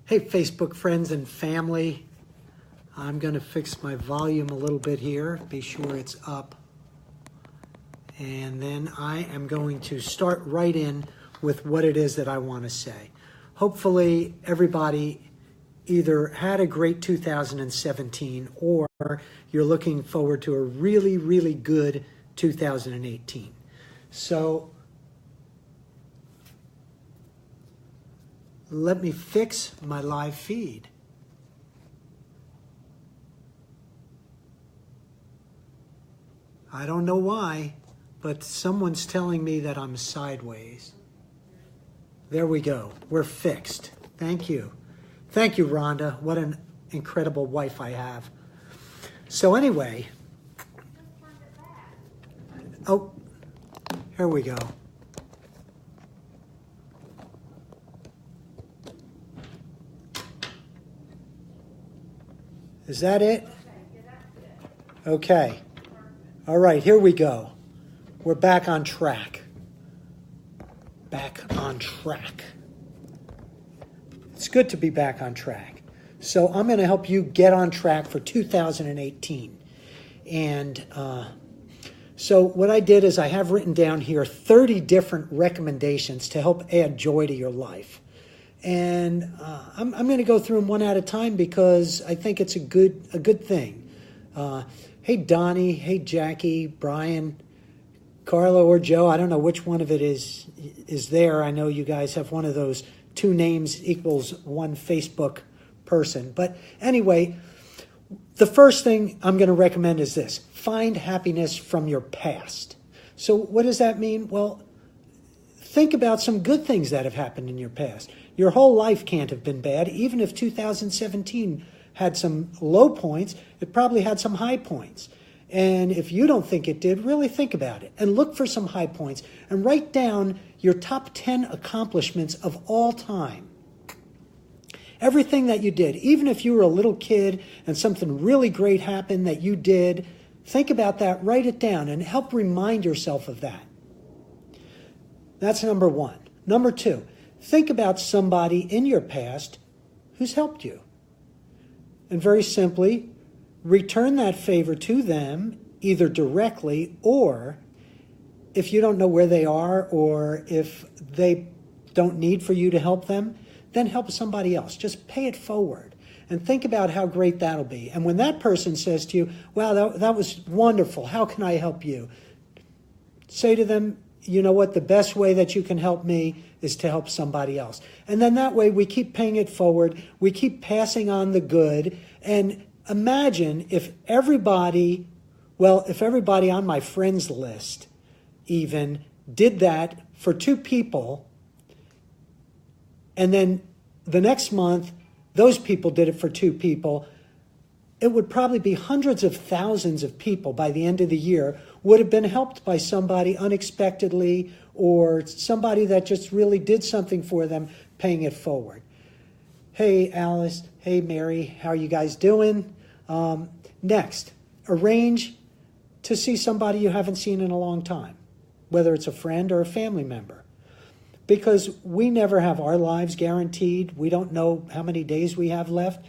Hey, Facebook friends and family. I'm going to fix my volume a little bit here. Be sure it's up. And then I am going to start right in with what it is that I want to say. Hopefully, everybody either had a great 2017 or you're looking forward to a really, really good 2018. So, let me fix my live feed. I don't know why, but someone's telling me that I'm sideways. There we go. We're fixed. Thank you. Thank you, Rhonda. What an incredible wife I have. So anyway. Oh, here we go. Is that it? Okay. All right, here we go. We're back on track. Back on track. It's good to be back on track. So I'm going to help you get on track for 2018. And so what I did is I have written down here 30 different recommendations to help add joy to your life. And I'm going to go through them one at a time because I think it's a good thing. Hey, Donnie. Hey, Jackie, Brian, Carlo, or Joe. I don't know which one of it is there. I know you guys have one of those two names equals one Facebook person. But anyway, the first thing I'm going to recommend is this. Find happiness from your past. So what does that mean? Well, think about some good things that have happened in your past. Your whole life can't have been bad. Even if 2017 had some low points, it probably had some high points. And if you don't think it did, really think about it and look for some high points and write down your top 10 accomplishments of all time. Everything that you did, even if you were a little kid and something really great happened that you did, think about that, write it down, and help remind yourself of that. That's number one. Number two, think about somebody in your past who's helped you. And very simply, return that favor to them, either directly or if you don't know where they are or if they don't need for you to help them, then help somebody else. Just pay it forward and think about how great that'll be. And when that person says to you, wow, that was wonderful. How can I help you? Say to them, you know what, the best way that you can help me is to help somebody else. And then that way we keep paying it forward. We keep passing on the good. And imagine if everybody on my friends list even did that for two people, and then the next month, those people did it for two people, it would probably be hundreds of thousands of people by the end of the year would have been helped by somebody unexpectedly or somebody that just really did something for them, paying it forward. Hey, Alice. Hey, Mary. How are you guys doing? Next, arrange to see somebody you haven't seen in a long time, whether it's a friend or a family member. Because we never have our lives guaranteed. We don't know how many days we have left.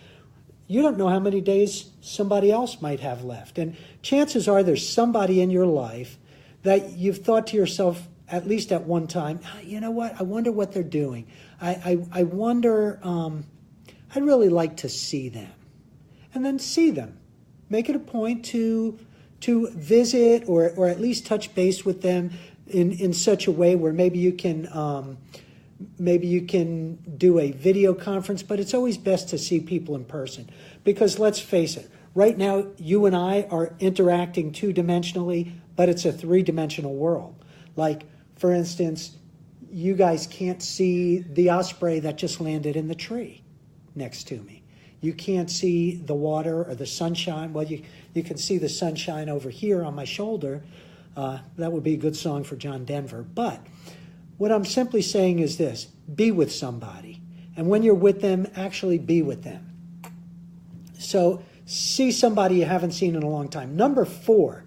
You don't know how many days somebody else might have left. And chances are there's somebody in your life that you've thought to yourself, at least at one time, you know what, I wonder what they're doing. I wonder, I'd really like to see them. And then see them. Make it a point to visit or at least touch base with them in such a way where maybe you can do a video conference, but it's always best to see people in person. Because let's face it, right now you and I are interacting two-dimensionally, but it's a three-dimensional world. Like, for instance, you guys can't see the osprey that just landed in the tree next to me. You can't see the water or the sunshine. Well, you can see the sunshine over here on my shoulder. That would be a good song for John Denver. But what I'm simply saying is this: be with somebody. And when you're with them, actually be with them. So see somebody you haven't seen in a long time. Number 4,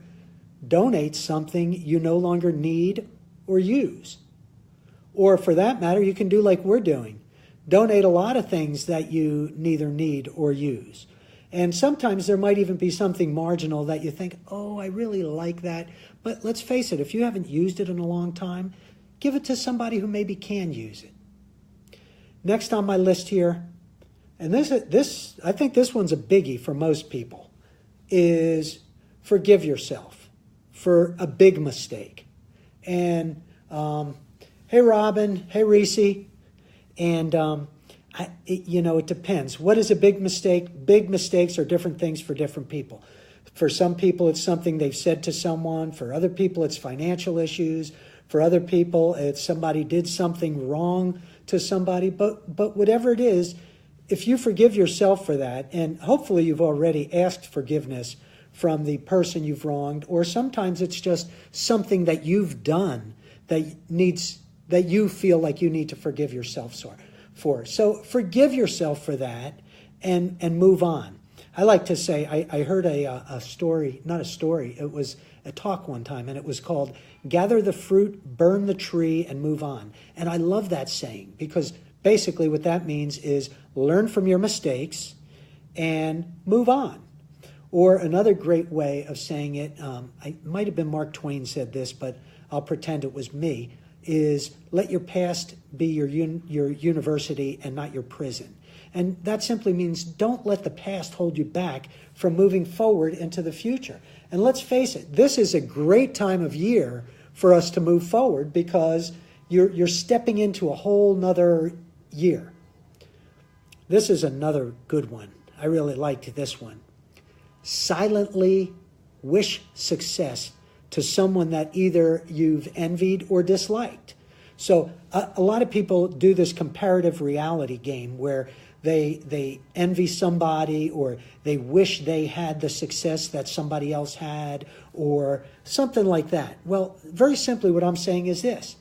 donate something you no longer need or use. Or for that matter, you can do like we're doing. donate a lot of things that you neither need or use. And sometimes there might even be something marginal that you think, oh, I really like that. But let's face it, if you haven't used it in a long time, give it to somebody who maybe can use it. Next on my list here, and this I think this one's a biggie for most people, is forgive yourself for a big mistake. And hey, Robin, hey, Reese, and it depends. What is a big mistake? Big mistakes are different things for different people. For some people, it's something they've said to someone. For other people, it's financial issues. For other people, it's somebody did something wrong to somebody. But whatever it is, if you forgive yourself for that, and hopefully you've already asked forgiveness from the person you've wronged, or sometimes it's just something that you've done that you feel like you need to forgive yourself for. So forgive yourself for that and move on. I like to say, I heard a story, not a story, it was a talk one time, and it was called Gather the Fruit, Burn the Tree, and Move On. And I love that saying, because basically what that means is learn from your mistakes and move on. Or another great way of saying it, it might have been Mark Twain said this, but I'll pretend it was me, is let your past be your university and not your prison. And that simply means don't let the past hold you back from moving forward into the future. And let's face it, this is a great time of year for us to move forward because you're stepping into a whole nother year. This is another good one. I really liked this one. Silently wish success to someone that either you've envied or disliked. So a lot of people do this comparative reality game where they envy somebody, or they wish they had the success that somebody else had, or something like that. Well, very simply what I'm saying is this.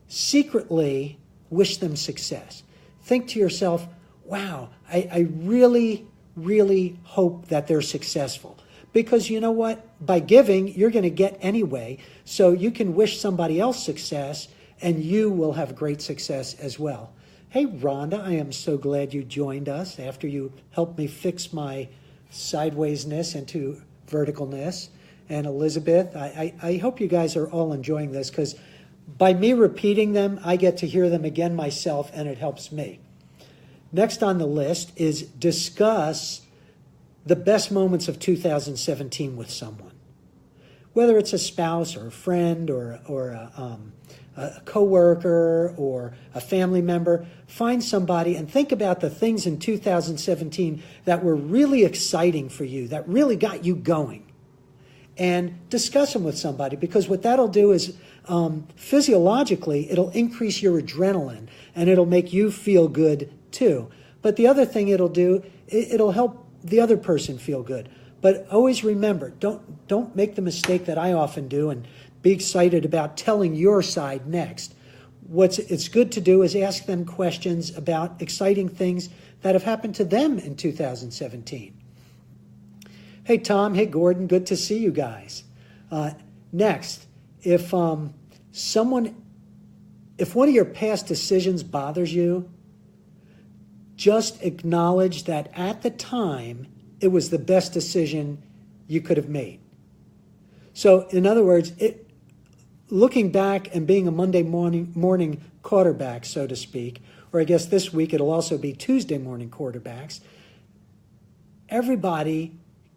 Secretly wish them success. Think to yourself, wow, I really, really hope that they're successful. Because you know what? By giving, you're going to get anyway. So you can wish somebody else success, and you will have great success as well. Hey, Rhonda, I am so glad you joined us after you helped me fix my sidewaysness into verticalness. And Elizabeth, I hope you guys are all enjoying this, because by me repeating them, I get to hear them again myself, and it helps me. Next on the list is discuss the best moments of 2017 with someone. Whether it's a spouse or a friend or a coworker or a family member, find somebody and think about the things in 2017 that were really exciting for you, that really got you going. And discuss them with somebody, because what that'll do is physiologically, it'll increase your adrenaline and it'll make you feel good too. But the other thing it'll do, it'll help the other person feel good. But always remember, don't make the mistake that I often do and be excited about telling your side next. What it's good to do is ask them questions about exciting things that have happened to them in 2017. Hey, Tom. Hey, Gordon. Good to see you guys. Next, if one of your past decisions bothers you, just acknowledge that at the time, it was the best decision you could have made. So, in other words, looking back and being a Monday morning quarterback, so to speak, or I guess this week it'll also be Tuesday morning quarterbacks, everybody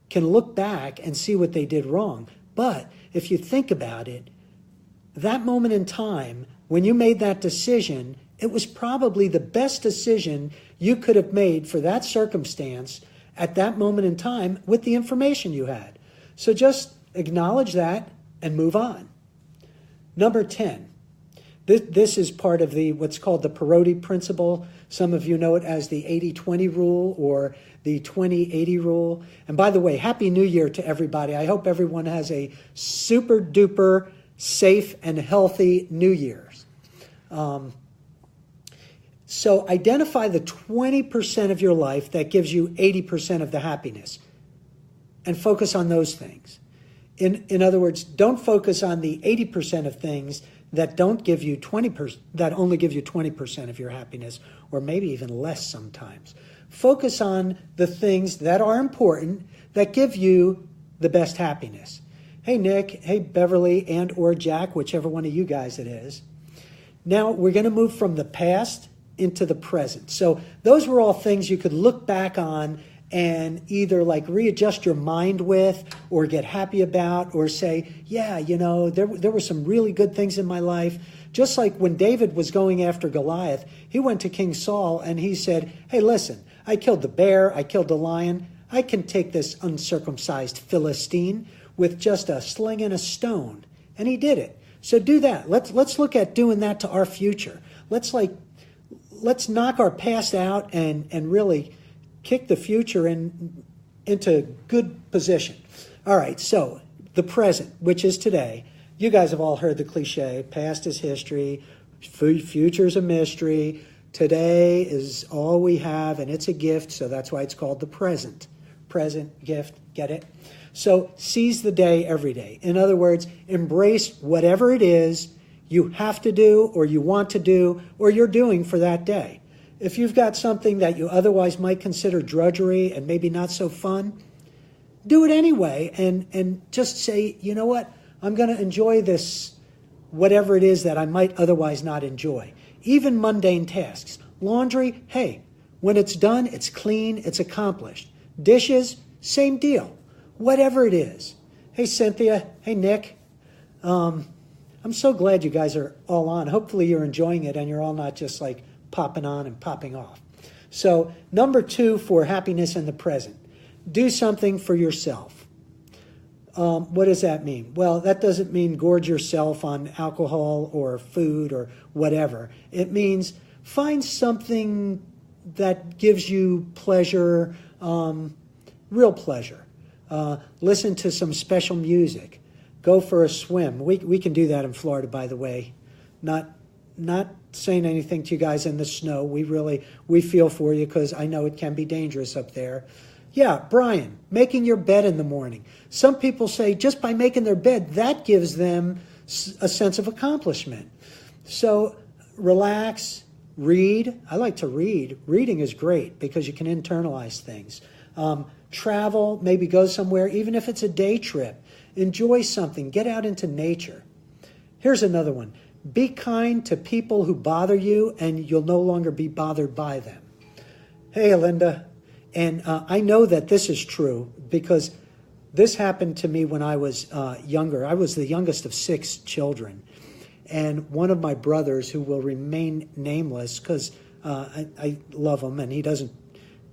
can look back and see what they did wrong. But if you think about it, that moment in time, when you made that decision, it was probably the best decision you could have made for that circumstance at that moment in time with the information you had. So just acknowledge that and move on. Number 10. This is part of what's called the Perotti principle. Some of you know it as the 80-20 rule or the 20-80 rule. And by the way, Happy New Year to everybody. I hope everyone has a super duper safe and healthy New Year's. So identify the 20% of your life that gives you 80% of the happiness and focus on those things. In other words, don't focus on the 80% of things that don't give you 20%, that only give you 20% of your happiness, or maybe even less sometimes. Focus on the things that are important, that give you the best happiness. Hey, Nick. Hey, Beverly and or Jack, whichever one of you guys it is. Now we're going to move from the past into the present. So those were all things you could look back on and either like readjust your mind with, or get happy about, or say, yeah, you know, there were some really good things in my life. Just like when David was going after Goliath, he went to King Saul and he said, hey, listen, I killed the bear, I killed the lion. I can take this uncircumcised Philistine with just a sling and a stone. And he did it. So do that. Let's look at doing that to our future. Let's knock our past out and really kick the future into good position. All right, so the present, which is today. You guys have all heard the cliche, past is history, future is a mystery. Today is all we have, and it's a gift, so that's why it's called the present. Present, gift, get it? So seize the day every day. In other words, embrace whatever it is you have to do, or you want to do, or you're doing for that day. If you've got something that you otherwise might consider drudgery and maybe not so fun, do it anyway and just say, you know what, I'm going to enjoy this, whatever it is that I might otherwise not enjoy. Even mundane tasks. Laundry, hey, when it's done, it's clean, it's accomplished. Dishes, same deal. Whatever it is. Hey, Cynthia. Hey, Nick. I'm so glad you guys are all on. Hopefully you're enjoying it and you're all not just like popping on and popping off. So number 2 for happiness in the present. Do something for yourself. What does that mean? Well, that doesn't mean gorge yourself on alcohol or food or whatever. It means find something that gives you pleasure, real pleasure. Listen to some special music. Go for a swim. We can do that in Florida, by the way. Not saying anything to you guys in the snow. We feel for you because I know it can be dangerous up there. Yeah, Brian, making your bed in the morning. Some people say just by making their bed, that gives them a sense of accomplishment. So relax, read. I like to read. Reading is great because you can internalize things. Travel, maybe go somewhere, even if it's a day trip. Enjoy something. Get out into nature. Here's another one. Be kind to people who bother you, and you'll no longer be bothered by them. Hey, Linda. And I know that this is true because this happened to me when I was younger. I was the youngest of 6 children. And one of my brothers, who will remain nameless because I love him and he doesn't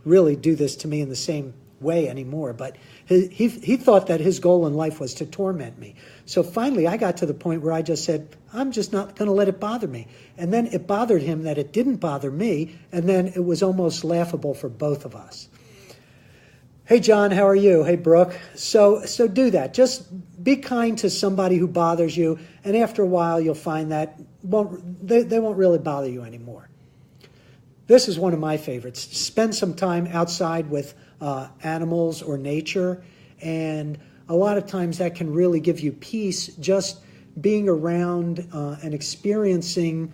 really do this to me in the same way anymore, but he thought that his goal in life was to torment me. So finally I got to the point where I just said, I'm just not going to let it bother me. And then it bothered him that it didn't bother me, and then it was almost laughable for both of us. Hey, John, how are you? Hey, Brooke. So do that. Just be kind to somebody who bothers you, and after a while you'll find that they won't really bother you anymore. This is one of my favorites. Spend some time outside with animals or nature, and a lot of times that can really give you peace, just being around and experiencing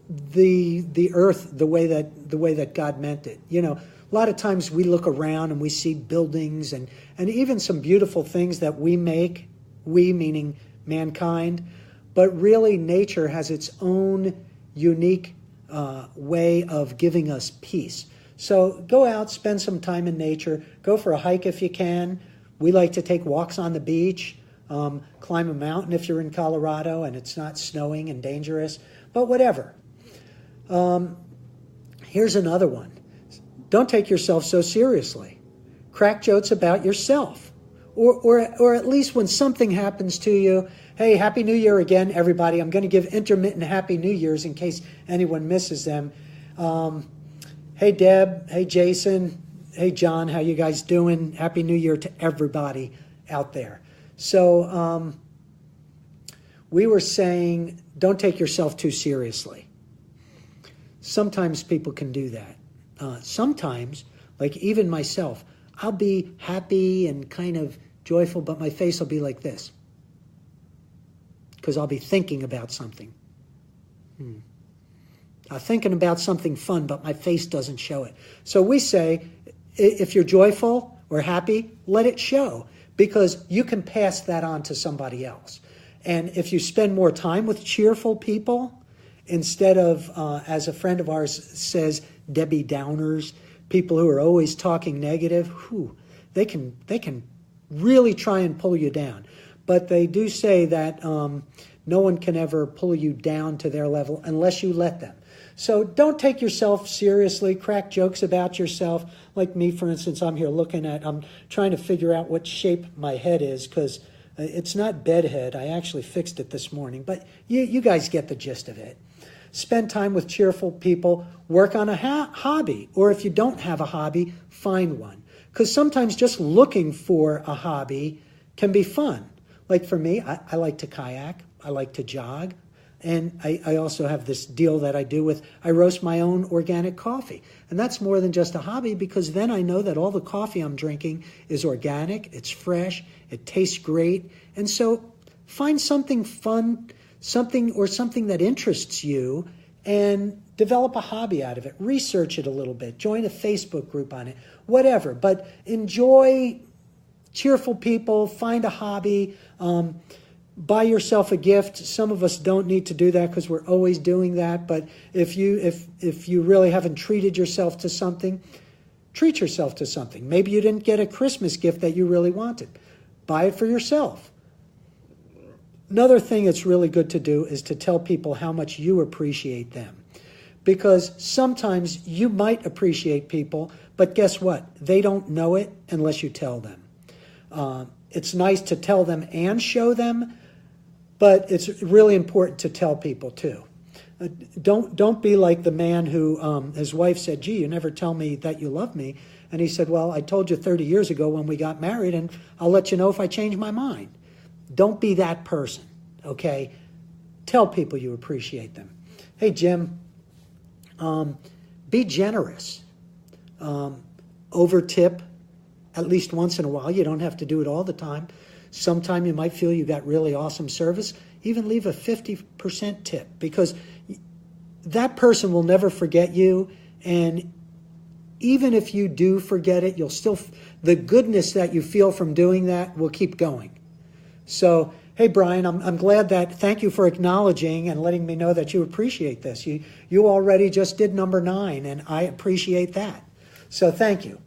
the earth the way that God meant it. You know, a lot of times we look around and we see buildings and even some beautiful things that we make, we meaning mankind, but really nature has its own unique way of giving us peace. So go out, spend some time in nature, go for a hike if you can. We like to take walks on the beach, climb a mountain if you're in Colorado and it's not snowing and dangerous, but whatever. Here's another one. Don't take yourself so seriously. Crack jokes about yourself. Or at least when something happens to you, hey, Happy New Year again, everybody. I'm going to give intermittent Happy New Years in case anyone misses them. Hey, Deb. Hey, Jason. Hey, John. How you guys doing? Happy New Year to everybody out there. So we were saying don't take yourself too seriously. Sometimes people can do that. Sometimes, like even myself, I'll be happy and kind of joyful, but my face will be like this. because I'll be thinking about something. Thinking about something fun, but my face doesn't show it. So we say, if you're joyful or happy, let it show, because you can pass that on to somebody else. And if you spend more time with cheerful people, instead of, as a friend of ours says, Debbie Downers, people who are always talking negative, they can really try and pull you down. But they do say that no one can ever pull you down to their level unless you let them. So don't take yourself seriously. Crack jokes about yourself. Like me, for instance, I'm trying to figure out what shape my head is, because it's not bedhead. I actually fixed it this morning. But you guys get the gist of it. Spend time with cheerful people. Work on a hobby. Or if you don't have a hobby, find one. Because sometimes just looking for a hobby can be fun. Like for me, I like to kayak. I like to jog. And I also have this deal that I do I roast my own organic coffee. And that's more than just a hobby, because then I know that all the coffee I'm drinking is organic, it's fresh, it tastes great. And so find something fun, something that interests you, and develop a hobby out of it. Research it a little bit. Join a Facebook group on it, whatever. But enjoy cheerful people, find a hobby, buy yourself a gift. Some of us don't need to do that because we're always doing that. But if you really haven't treated yourself to something, treat yourself to something. Maybe you didn't get a Christmas gift that you really wanted. Buy it for yourself. Another thing that's really good to do is to tell people how much you appreciate them. Because sometimes you might appreciate people, but guess what? They don't know it unless you tell them. It's nice to tell them and show them, but it's really important to tell people too. Don't be like the man who, his wife said, "Gee, you never tell me that you love me." And he said, "Well, I told you 30 years ago when we got married, and I'll let you know if I change my mind." Don't be that person, okay? Tell people you appreciate them. Hey, Jim, be generous. Over-tip at least once in a while. You don't have to do it all the time. Sometime you might feel you got really awesome service. Even leave a 50% tip, because that person will never forget you. And even if you do forget it, the goodness that you feel from doing that will keep going. So, hey, Brian, I'm glad thank you for acknowledging and letting me know that you appreciate this. You already just did number 9, and I appreciate that. So thank you.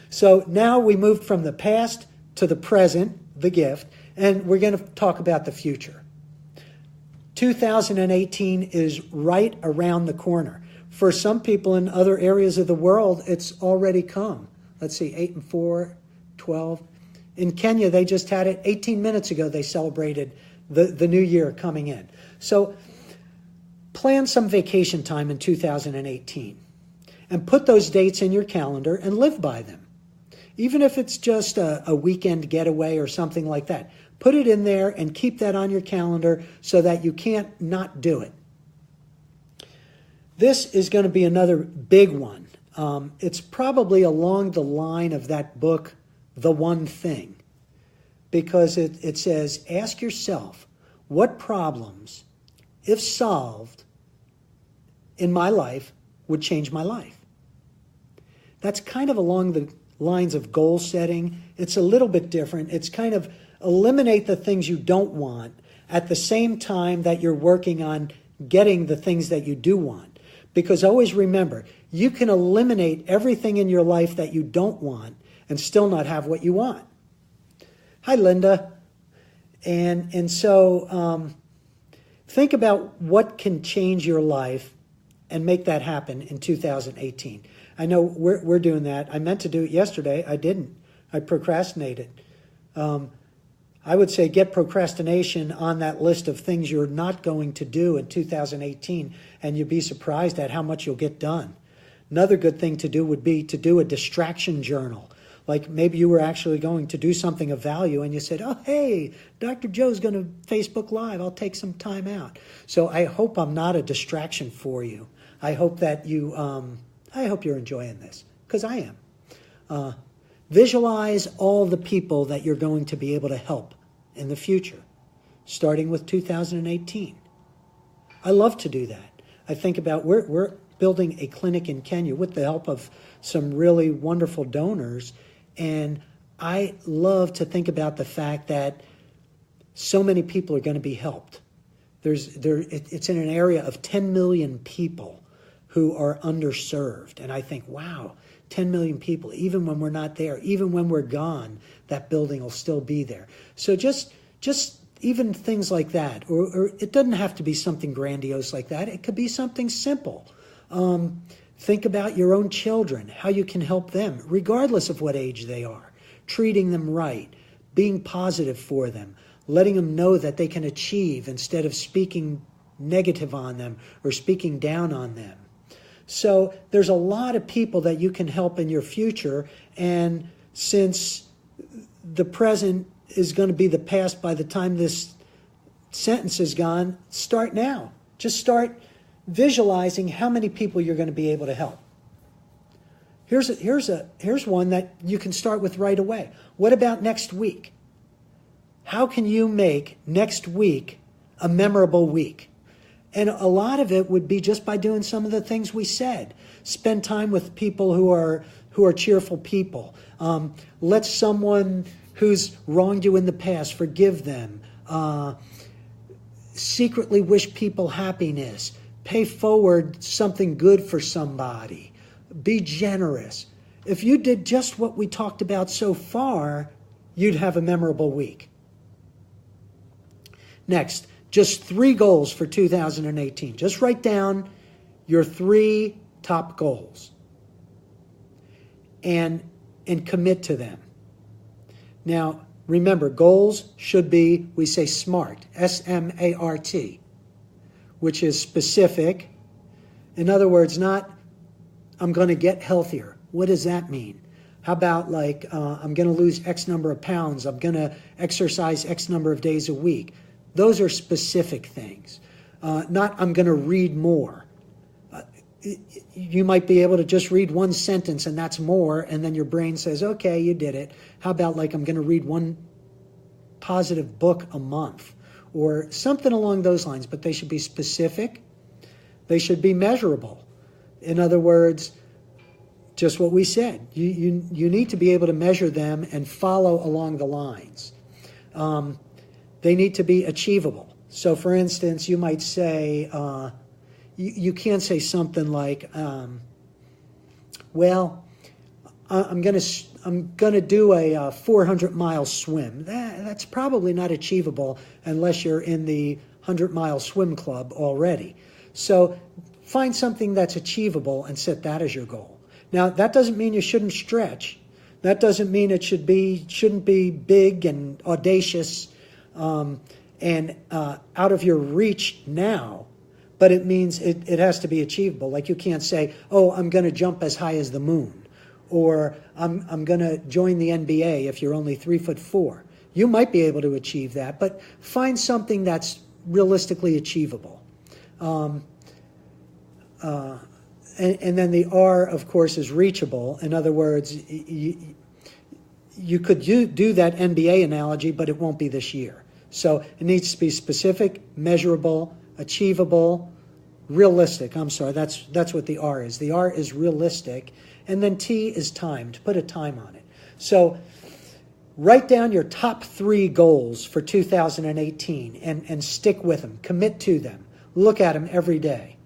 So now we moved from the past to the present, the gift, and we're going to talk about the future. 2018 is right around the corner. For some people in other areas of the world, it's already come. Let's see, 8 and 4, 12. In Kenya, they just had it 18 minutes ago. They celebrated the new year coming in. So plan some vacation time in 2018 and put those dates in your calendar and live by them. Even if it's just a weekend getaway or something like that, put it in there and keep that on your calendar so that you can't not do it. This is going to be another big one. It's probably along the line of that book, The One Thing, because it says, ask yourself, what problems, if solved in my life, would change my life? That's kind of along the lines of goal setting. It's a little bit different. It's kind of eliminate the things you don't want at the same time that you're working on getting the things that you do want. Because always remember, you can eliminate everything in your life that you don't want and still not have what you want. Hi, Linda. And so think about what can change your life and make that happen in 2018. I know we're doing that. I meant to do it yesterday. I didn't. I procrastinated. I would say get procrastination on that list of things you're not going to do in 2018, and you'd be surprised at how much you'll get done. Another good thing to do would be to do a distraction journal. Like maybe you were actually going to do something of value and you said, oh, hey, Dr. Joe's going to Facebook Live. I'll take some time out. So I hope I'm not a distraction for you. I hope that I hope you're enjoying this, because I am. Visualize all the people that you're going to be able to help in the future. starting with 2018. I love to do that. I think about we're building a clinic in Kenya with the help of some really wonderful donors, and I love to think about the fact that so many people are going to be helped. It's in an area of 10 million people who are underserved, and I think, wow, 10 million people, even when we're not there, even when we're gone, that building will still be there. So just even things like that, or it doesn't have to be something grandiose like that. It could be something simple. Think about your own children, how you can help them, regardless of what age they are, treating them right, being positive for them, letting them know that they can achieve instead of speaking negative on them or speaking down on them. So there's a lot of people that you can help in your future, and since the present is going to be the past by the time this sentence is gone, start now. Just start visualizing how many people you're going to be able to help. Here's one that you can start with right away. What about next week? How can you make next week a memorable week? And a lot of it would be just by doing some of the things we said. Spend time with people who are cheerful people. Let someone who's wronged you in the past forgive them. Secretly wish people happiness. Pay forward something good for somebody. Be generous. If you did just what we talked about so far, you'd have a memorable week. Next, just 3 goals for 2018. Just write down your 3 top goals and commit to them. Now, remember, goals should be, we say SMART, S-M-A-R-T, which is specific. In other words, not, I'm going to get healthier. What does that mean? How about like, I'm going to lose X number of pounds. I'm going to exercise X number of days a week. Those are specific things. Not, I'm going to read more. You might be able to just read 1 sentence and that's more, and then your brain says, okay, you did it. How about like, I'm going to read 1 positive book a month, or something along those lines, but they should be specific. They should be measurable. In other words, just what we said. You need to be able to measure them and follow along the lines. They need to be achievable. So for instance, you might say, you can't say something like, well, I'm going to do a 400-mile swim. That's probably not achievable unless you're in the 100-mile swim club already. So find something that's achievable and set that as your goal. Now, that doesn't mean you shouldn't stretch. That doesn't mean it shouldn't be big and audacious and out of your reach now. But it means it has to be achievable. Like you can't say, oh, I'm going to jump as high as the moon, or I'm going to join the NBA if you're only 3'4". You might be able to achieve that, but find something that's realistically achievable. And then the R, of course, is reachable. In other words, you could do that NBA analogy, but it won't be this year. So it needs to be specific, measurable, achievable, realistic. I'm sorry, that's what the R is. The R is realistic, and then T is timed. Put a time on it. So write down your top 3 goals for 2018 and stick with them. Commit to them. Look at them every day.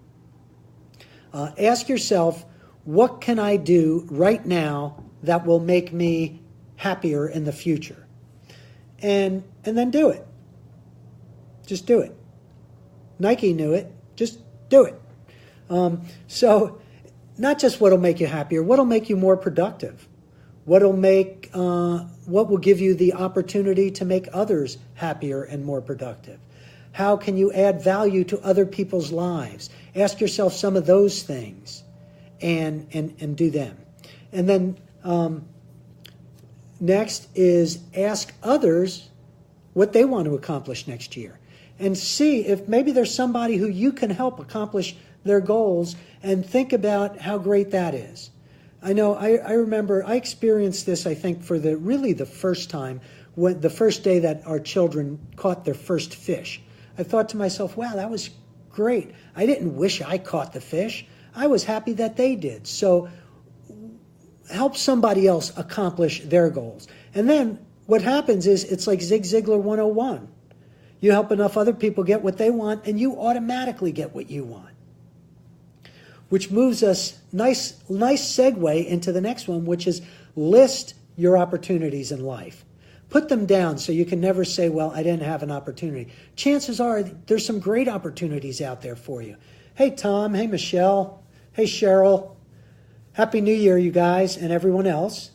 Ask yourself, what can I do right now that will make me happier in the future? And then do it. Just do it. Nike knew it. Just do it. So not just what'll make you happier, what'll make you more productive, what will give you the opportunity to make others happier and more productive. How can you add value to other people's lives? Ask yourself some of those things and do them. And then next is ask others what they want to accomplish next year. And see if maybe there's somebody who you can help accomplish their goals, and think about how great that is. I know I remember I experienced this, I think, for the first time when the first day that our children caught their first fish, I thought to myself, wow, that was great. I didn't wish I caught the fish. I was happy that they did. So help somebody else accomplish their goals. And then what happens is it's like Zig Ziglar 101. You help enough other people get what they want, and you automatically get what you want. Which moves us, nice segue into the next one, which is list your opportunities in life. Put them down so you can never say, well, I didn't have an opportunity. Chances are there's some great opportunities out there for you. Hey, Tom. Hey, Michelle. Hey, Cheryl. Happy New Year, you guys, and everyone else.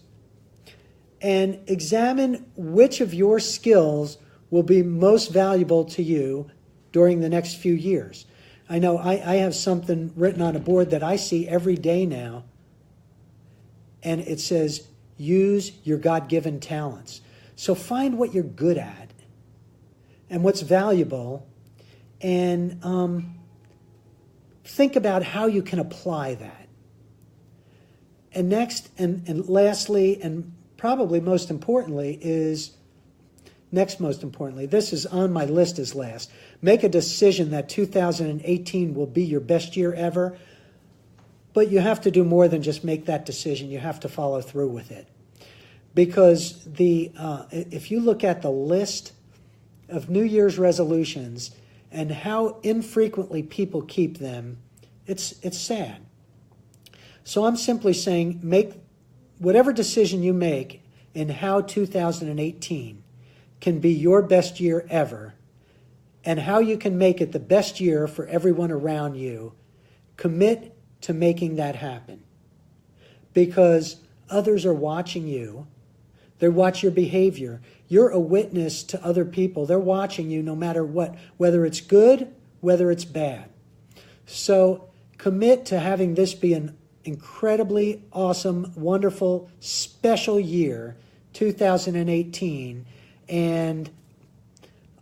And examine which of your skills will be most valuable to you during the next few years. I know I have something written on a board that I see every day now, and it says, use your God-given talents. So find what you're good at and what's valuable, and think about how you can apply that. And next, and lastly, and probably most importantly is, this is on my list as last, make a decision that 2018 will be your best year ever, but you have to do more than just make that decision. You have to follow through with it. Because if you look at the list of New Year's resolutions and how infrequently people keep them, it's sad. So I'm simply saying, make whatever decision you make in how 2018 can be your best year ever, and how you can make it the best year for everyone around you. Commit to making that happen. Because others are watching you. They watch your behavior. You're a witness to other people. They're watching you no matter what, whether it's good, whether it's bad. So commit to having this be an incredibly awesome, wonderful, special year, 2018. And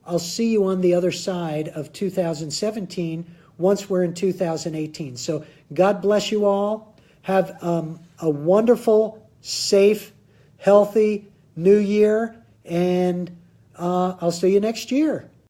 I'll see you on the other side of 2017 once we're in 2018. So God bless you all. Have a wonderful, safe, healthy New Year, and I'll see you next year.